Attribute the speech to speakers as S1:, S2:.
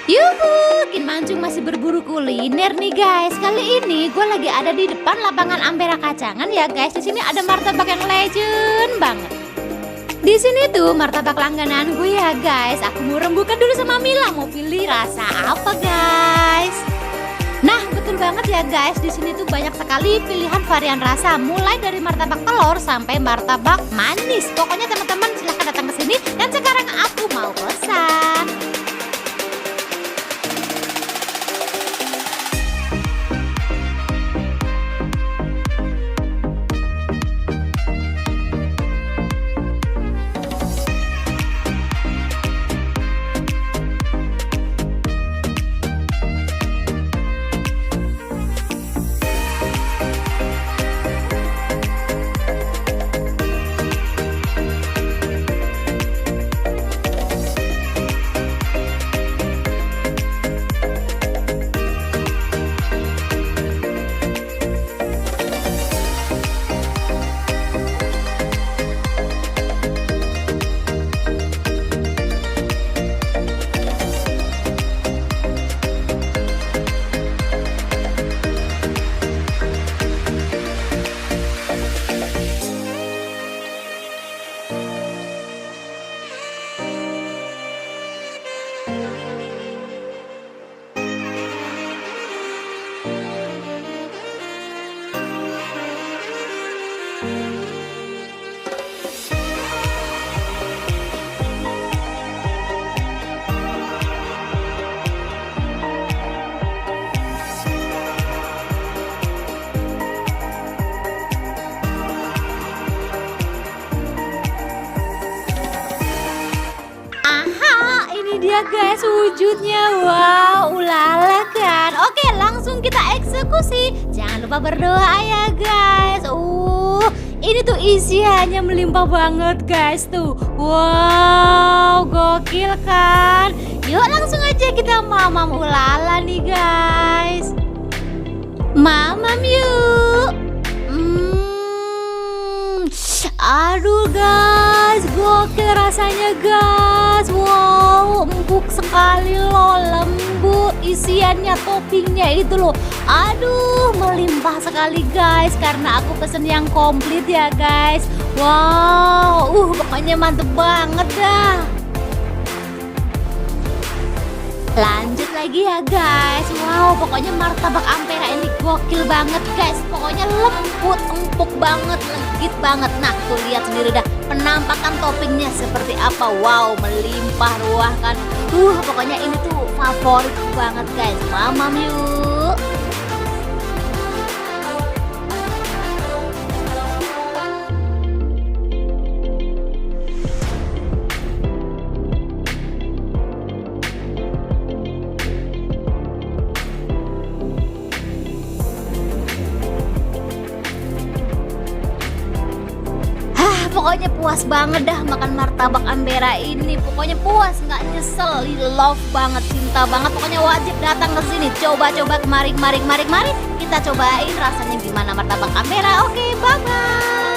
S1: Yuhu, Kin Mancung masih berburu kuliner nih guys. Kali ini gue lagi ada di depan lapangan Ampera Kacangan ya guys. Di sini ada martabak yang legend banget. Di sini tuh martabak langganan gue ya guys. Aku mau rembukan dulu sama Mila, mau pilih rasa apa guys. Nah betul banget ya guys. Di sini tuh banyak sekali pilihan varian rasa, mulai dari martabak telur sampai martabak manis. Pokoknya teman-teman silahkan datang ke sini. Dan sekarang aku mau pesan. Dia guys wujudnya, wow, ulala kan. Oke, langsung kita eksekusi. Jangan lupa berdoa ya guys. Ini tuh isiannya melimpah banget guys tuh. Wow, gokil kan. Yuk langsung aja kita mamam ulala nih guys. Mamam yuk. Aduh guys, gokil rasanya guys. Wow, empuk sekali loh, lembut isiannya, toppingnya itu loh. Aduh, melimpah sekali guys, karena aku pesen yang komplit ya guys. Wow, pokoknya mantep banget dah. Lanjut lagi ya guys. Wow, pokoknya martabak Ampera ini gokil banget guys. Pokoknya lembut, empuk banget, legit banget. Nah tuh lihat sendiri dah penampakan toppingnya seperti apa. Wow, melimpah ruah kan. Pokoknya ini tuh favorit banget guys. Mamam yuk. Pokoknya puas banget dah makan martabak Ampera ini. Pokoknya puas, nggak nyesel, love banget, cinta banget. Pokoknya wajib datang ke sini. Coba-coba, mari kita cobain rasanya gimana martabak Ampera. Oke, bye-bye.